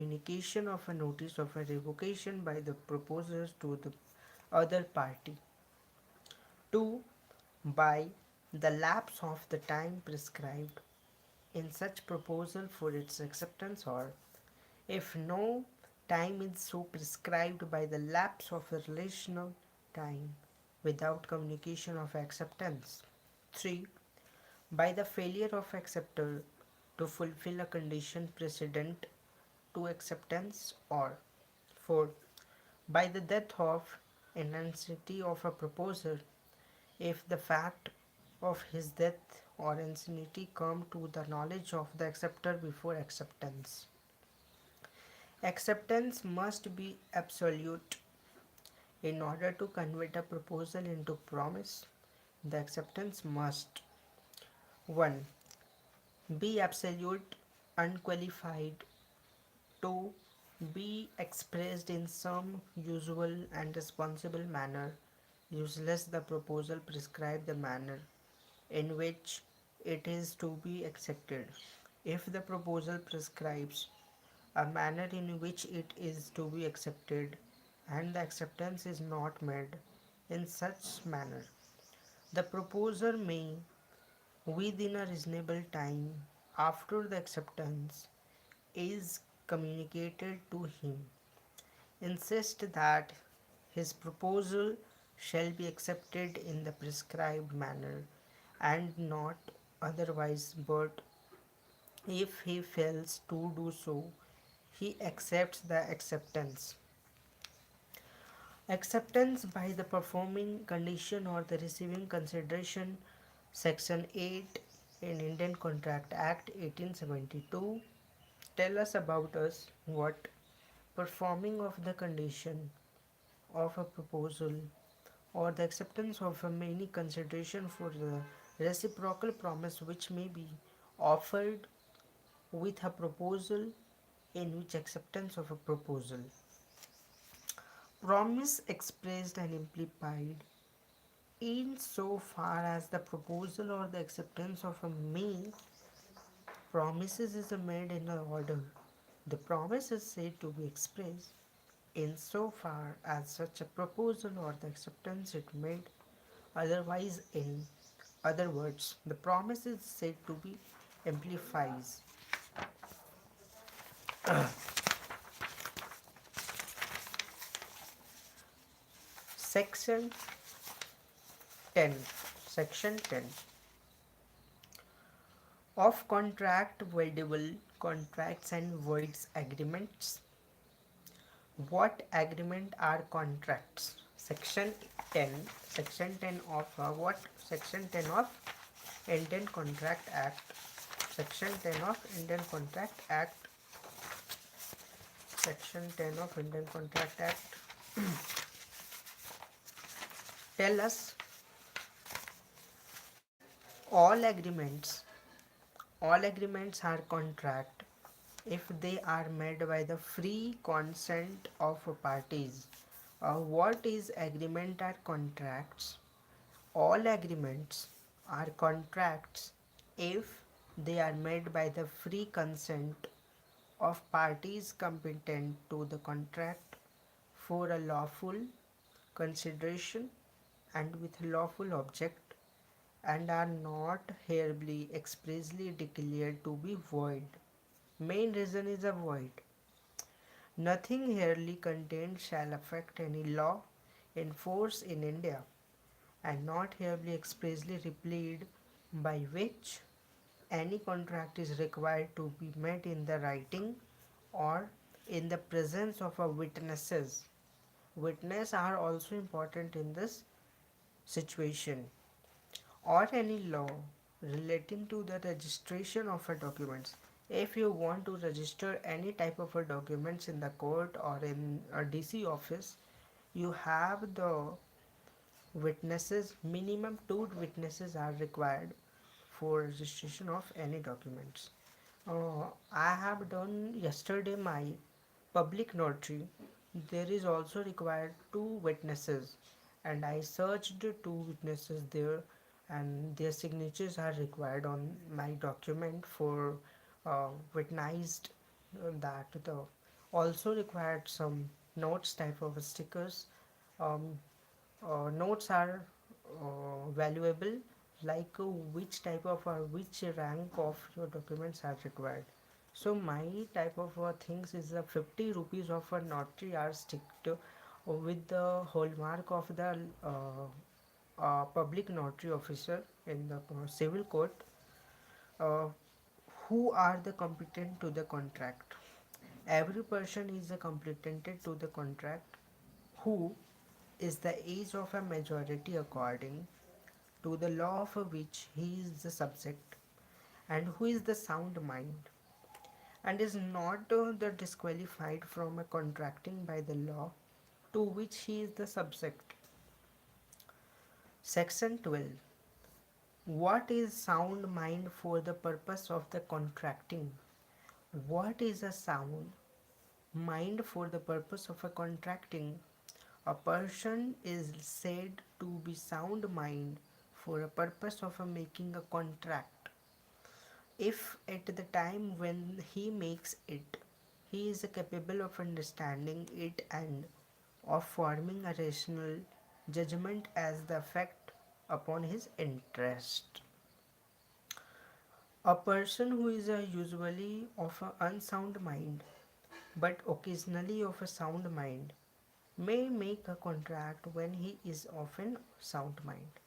communication of a notice of a revocation by the proposers to the other party. 2. By the lapse of the time prescribed in such proposal for its acceptance, or if no time is so prescribed, by the lapse of a relational time without communication of acceptance. 3. By the failure of acceptor to fulfill a condition precedent to acceptance, or 4. By the death of insanity of a proposer, if the fact of his death or insanity come to the knowledge of the acceptor before acceptance. Acceptance must be absolute. In order to convert a proposal into promise, the acceptance must 1. Be absolute, unqualified. 2. Be expressed in some usual and responsible manner. Useless the proposal prescribe the manner in which it is to be accepted. If the proposal prescribes a manner in which it is to be accepted and the acceptance is not made in such manner, the proposer may, within a reasonable time after the acceptance is communicated to him, insist that his proposal shall be accepted in the prescribed manner and not otherwise, but if he fails to do so, he accepts the acceptance. Acceptance by the performing condition or the receiving consideration, Section 8 in Indian Contract Act 1872 tell us about us what performing of the condition of a proposal or the acceptance of a many consideration for the reciprocal promise which may be offered with a proposal in which acceptance of a proposal. Promise expressed and implied in so far as the proposal or the acceptance of a main promises is made in an order. The promise is said to be expressed in so far as such a proposal or the acceptance is made otherwise. In other words, the promise is said to be amplifies. Section 10. Section 10 of contract voidable contracts and voids agreements. What agreement are contracts? Section 10. Section 10 of what? Section 10 of Indian Contract Act. Section 10 of Indian Contract Act. Section 10 of Indian Contract Act tell us all agreements all agreements are contract if they are made by the free consent of parties. What is agreement are contracts? All agreements are contracts if they are made by the free consent of parties competent to the contract for a lawful consideration and with lawful object, and are not hereby expressly declared to be void. Main reason is a void. Nothing hereby contained shall affect any law in force in India, and not hereby expressly replied, by which any contract is required to be made in the writing or in the presence of a witnesses. Witnesses are also important in this situation, or any law relating to the registration of a documents. If you want to register any type of a documents in the court or in a DC office, you have the witnesses. Minimum 2 witnesses are required for registration of any documents. I have done yesterday my public notary. There is also required 2 witnesses, and I searched 2 witnesses there, and their signatures are required on my document for witnessed that the Also required some notes type of stickers. um, Notes are valuable, like which type of or which rank of your documents are required. So my type of things is 50 rupees of a notary are sticked with the hallmark of the public notary officer in the civil court, uh, who are the competent to the contract. Every person is a competent to the contract, who is the age of a majority according to the law of which he is the subject, and who is the sound mind, and is not the disqualified from a contracting by the law to which he is the subject. Section 12. What is sound mind for the purpose of the contracting? What is a sound mind for the purpose of a contracting? A person is said to be sound mind for a purpose of making a contract if at the time when he makes it he is capable of understanding it and of forming a rational judgment as the effect upon his interest. A person who is usually of an unsound mind but occasionally of a sound mind may make a contract when he is of an sound mind.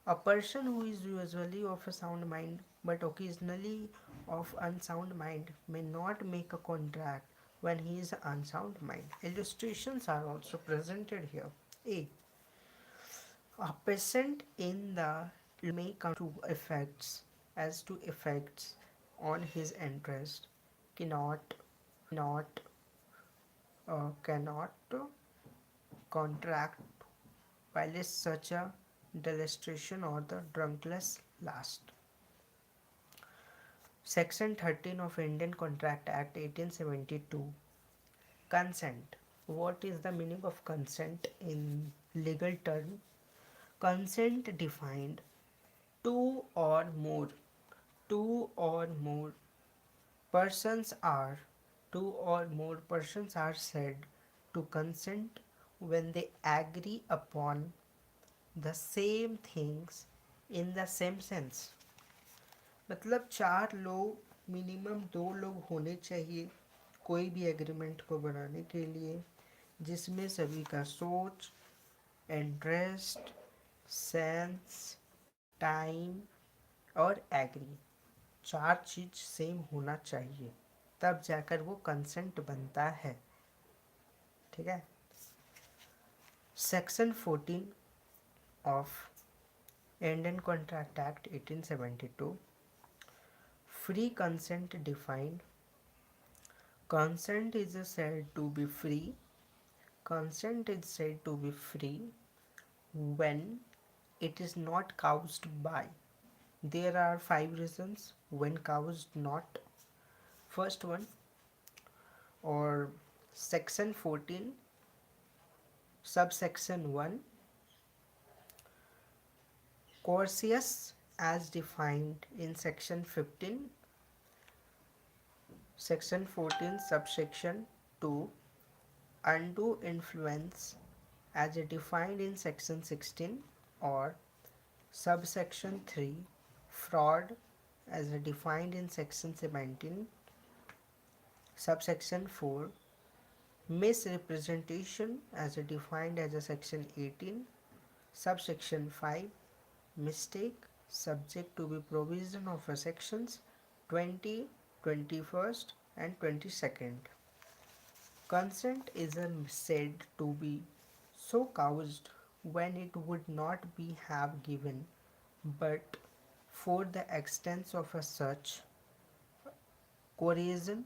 A person who is usually of a sound mind but occasionally of unsound mind may not make a contract when he is unsound mind. Illustrations are also presented here. A. A patient in the may come to effects as to effects on his interest cannot not cannot contract while is such a demonstration or the drunkless last. Section 13 of Indian Contract Act 1872. Consent. What is the meaning of consent in legal term? Consent defined two or more. Two or more persons are two or more persons are said to consent when they agree upon the same things in the same sense. मतलब चार लोग minimum दो लोग होने चाहिए कोई भी agreement को बनाने के लिए जिसमें सभी का सोच, इंटरेस्ट, सेंस, टाइम और एग्री चार चीज सेम होना चाहिए, तब जाकर वो कंसेंट बनता है. ठीक है. Section 14 of Indian contract act 1872. Free consent defined. Consent is said to be free. Consent is said to be free when it is not caused by. There are 5 reasons when caused not. First one, or section 14, subsection 1, coercious as defined in section 15, section 14, subsection 2, undue influence as defined in section 16, or subsection 3, fraud as defined in section 17, subsection 4, misrepresentation as defined as a section 18, subsection 5, mistake subject to be provision of sections 20, 21st and 22nd. Consent is said to be so caused when it would not be have given but for the extent of a such coercion,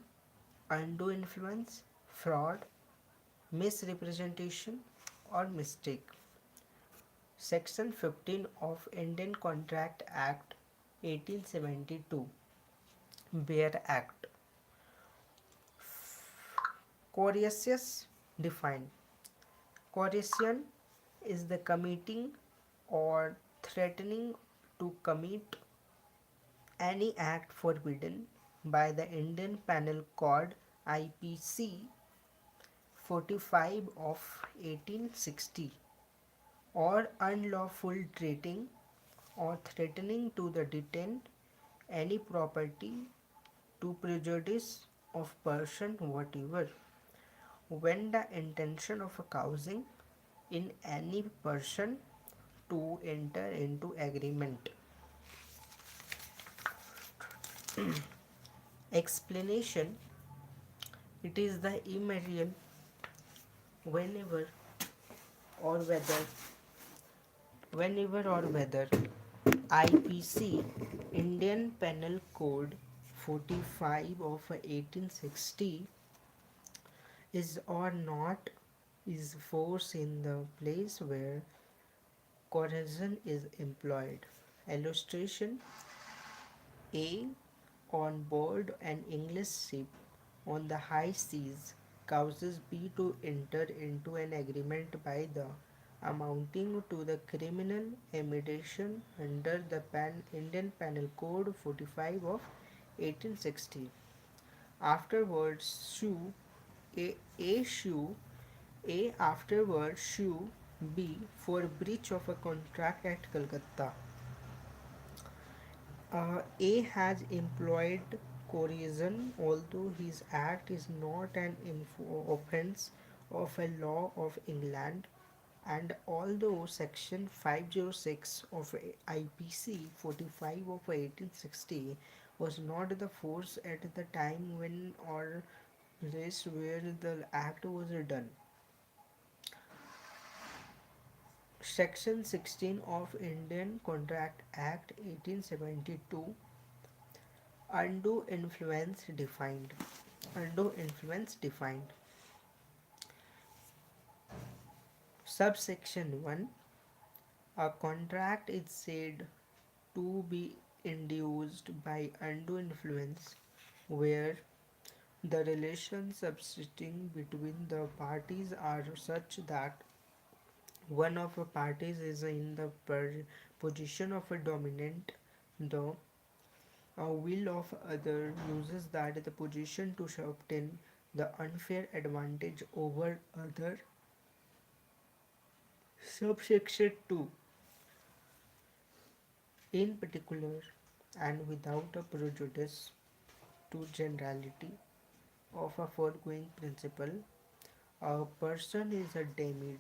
undue influence, fraud, misrepresentation or mistake. Section 15 of Indian Contract Act 1872, Bear Act. Coercious defined. Coercion is the committing or threatening to commit any act forbidden by the Indian Penal Code IPC 45 of 1860, or unlawful treating or threatening to the detained any property to prejudice of person whatever, when the intention of causing in any person to enter into agreement. Explanation: it is the immaterial whenever or whether IPC Indian Penal Code 45 of 1860 is or not is force in the place where coercion is employed. Illustration: A. On board an English ship on the high seas causes B to enter into an agreement by the amounting to the criminal imitation under the Indian Penal Code 45 of 1860. Afterwards sue A sue A afterwards sue B for breach of a contract at Calcutta. A has employed coercion, although his act is not an offence of a law of England, and although Section 506 of IPC 45 of 1860 was not the force at the time when or place where the act was done. Section 16 of Indian Contract Act 1872, undue influence defined. Undue influence defined. Subsection 1. A contract is said to be induced by undue influence where the relations subsisting between the parties are such that one of the parties is in the position of a dominant, the will of other uses that the position to obtain the unfair advantage over other. Subsection 2. In particular, and without a prejudice to generality of a foregoing principle, a person is deemed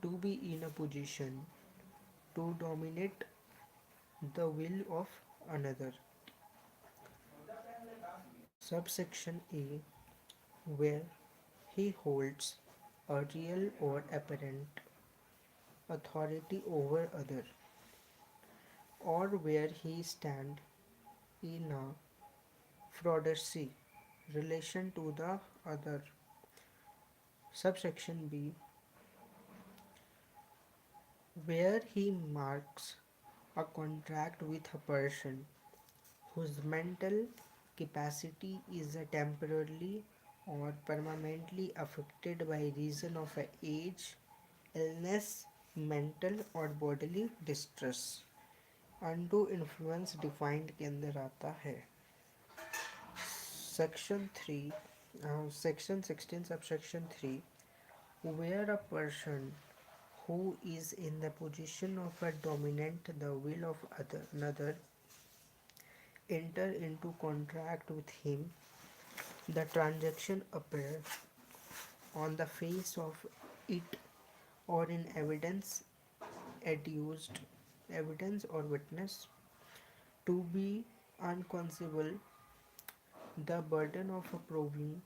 to be in a position to dominate the will of another. Subsection A, where he holds a real or apparent authority over other, or where he stand in a fraudacy relation to the other. Subsection B, where he marks a contract with a person whose mental capacity is temporarily or permanently affected by reason of age, illness, mental or bodily distress. Undo influence defined के अंदर आता है section 3 section 16 subsection 3 where a person who is in the position of a dominant the will of another enter into contract with him, the transaction appear on the face of it or in adduced evidence or witness to be unconceivable, the burden of proving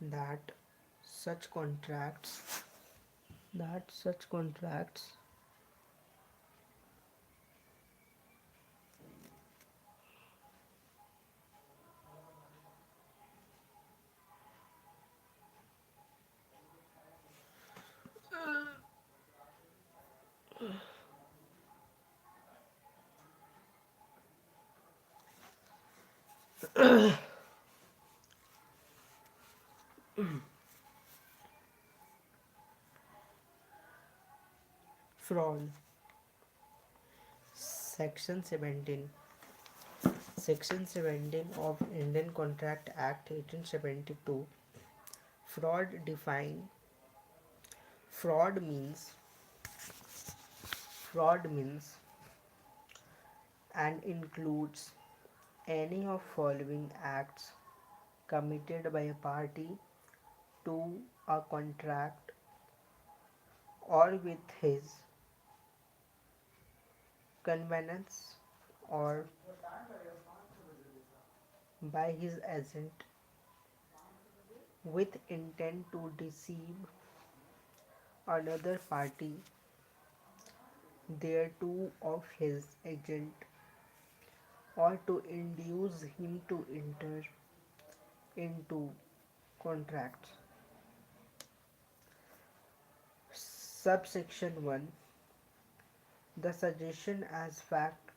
that such contracts that such contracts fraud. Section 17 Section 17 of Indian Contract Act 1872 fraud define fraud means fraud means and includes any of following acts committed by a party to a contract or with his convenience or by his agent with intent to deceive another party thereto of his agent or to induce him to enter into contracts. Subsection 1. The suggestion as fact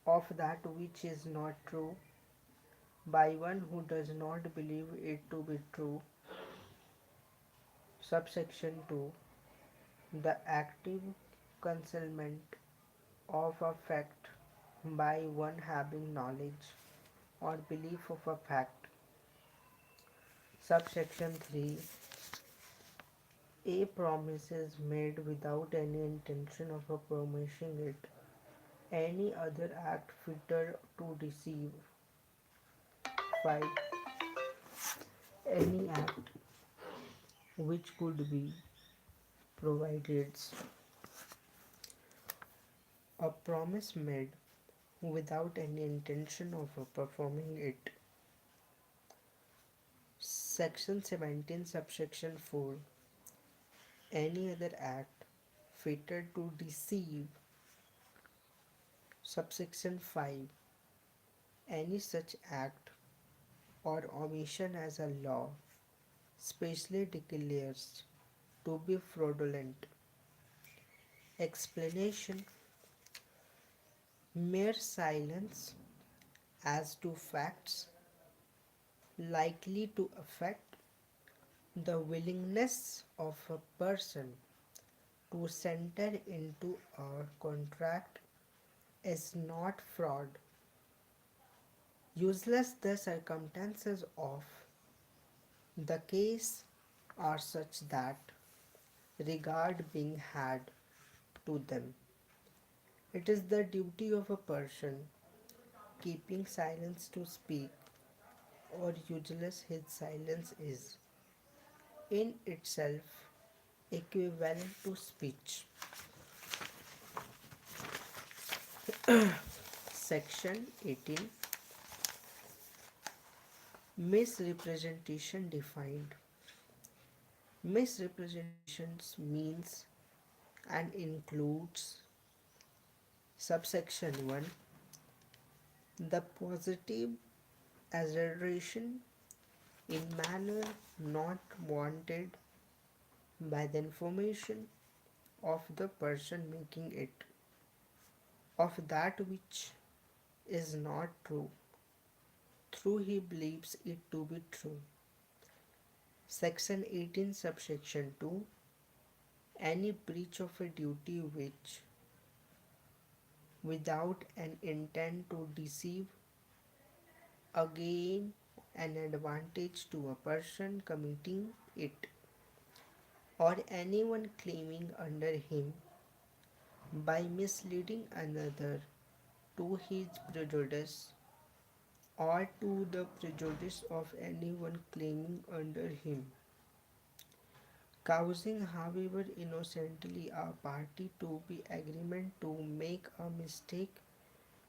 of that which is not true by one who does not believe it to be true. Subsection 2. The active concealment of a fact by one having knowledge or belief of a fact. Subsection 3. A promise is made without any intention of promising it any other act fitter to deceive. 5. Any act which could be provided a promise made without any intention of performing it. Section 17 subsection 4. Any other act fitted to deceive. Subsection 5. Any such act or omission as a law specially declares to be fraudulent. Explanation. Mere silence as to facts likely to affect the willingness of a person to enter into a contract is not fraud. Useless the circumstances of the case are such that regard being had to them. It is the duty of a person keeping silence to speak, or useless his silence is in itself equivalent to speech. Section 18. Misrepresentation defined. Misrepresentations means and includes subsection 1. The positive assertion in manner not wanted by the information of the person making it of that which is not true through he believes it to be true. Section 18 subsection 2. Any breach of a duty which without an intent to deceive again an advantage to a person committing it or anyone claiming under him by misleading another to his prejudice or to the prejudice of anyone claiming under him, causing however innocently a party to be agreement to make a mistake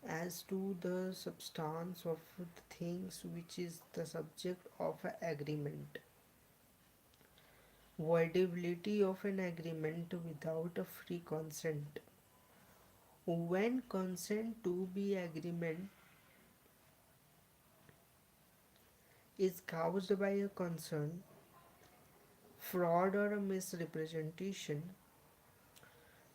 as to the substance of the things which is the subject of an agreement. Voidability of an agreement without a free consent. When consent to be agreement is caused by a concern, fraud or a misrepresentation,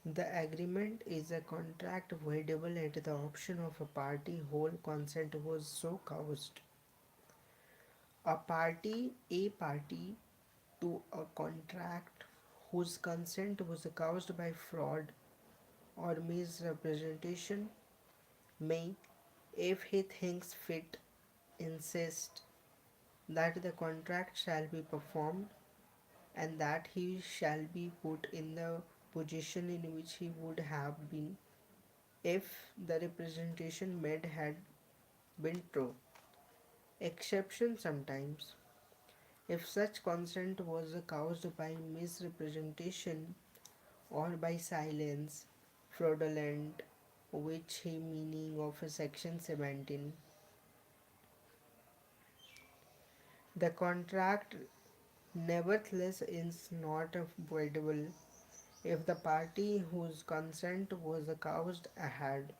the agreement is a contract voidable at the option of a party whole consent was so caused. A party to a contract whose consent was caused by fraud or misrepresentation may, if he thinks fit, insist that the contract shall be performed and that he shall be put in the position in which he would have been if the representation made had been true. Exception sometimes. If such consent was caused by misrepresentation or by silence, fraudulent, which he meaning of section 17, the contract nevertheless is not voidable if the party whose consent was caused had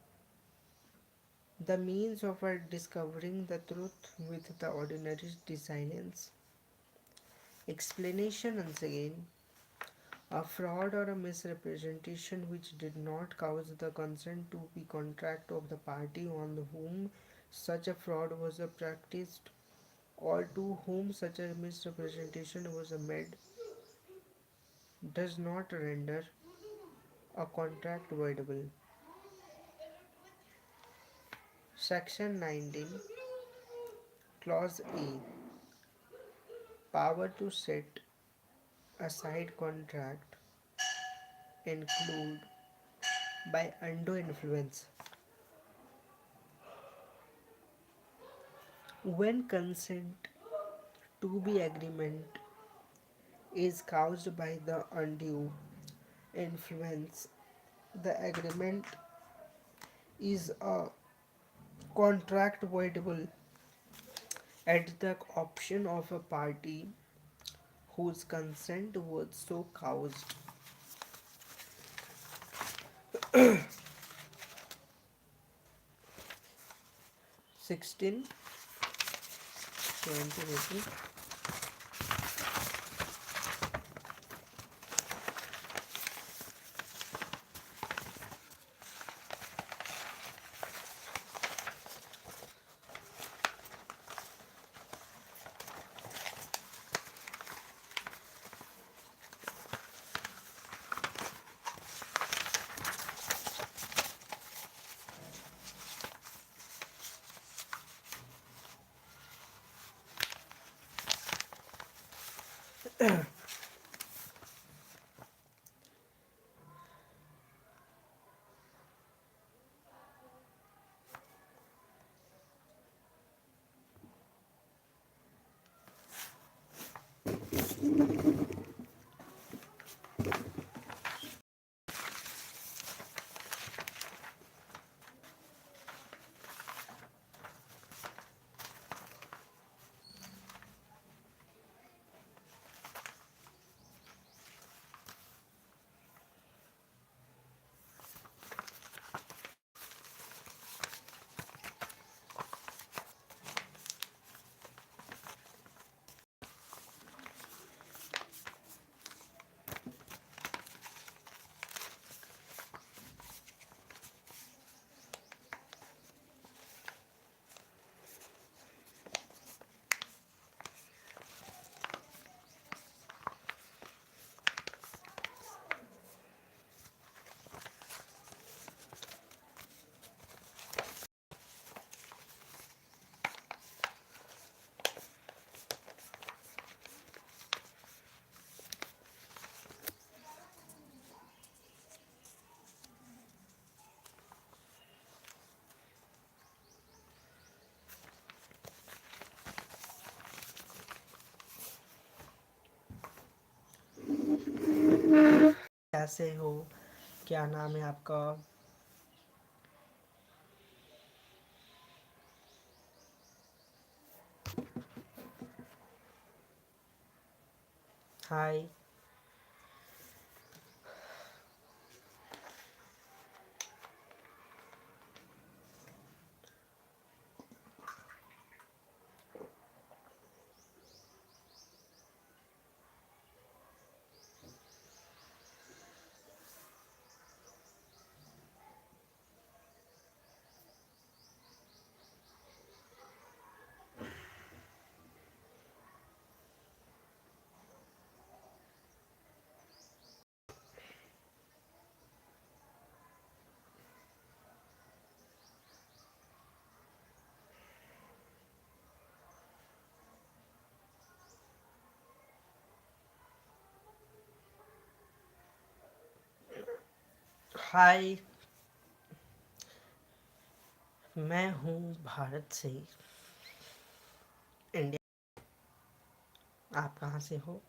the means of discovering the truth with the ordinary silence. Explanation once again. A fraud or a misrepresentation which did not cause the consent to be contract of the party on whom such a fraud was practiced or to whom such a misrepresentation was made does not render a contract voidable. Section 19, Clause E. Power to set aside contract include by undue influence. When consent to be agreement is caused by the undue influence, the agreement is a contract voidable at the option of a party whose consent was so caused. 16, 17, 18. कैसे हो? क्या नाम है आपका? हाय. हाय, मैं हूँ भारत से, India. आप कहाँ से हो?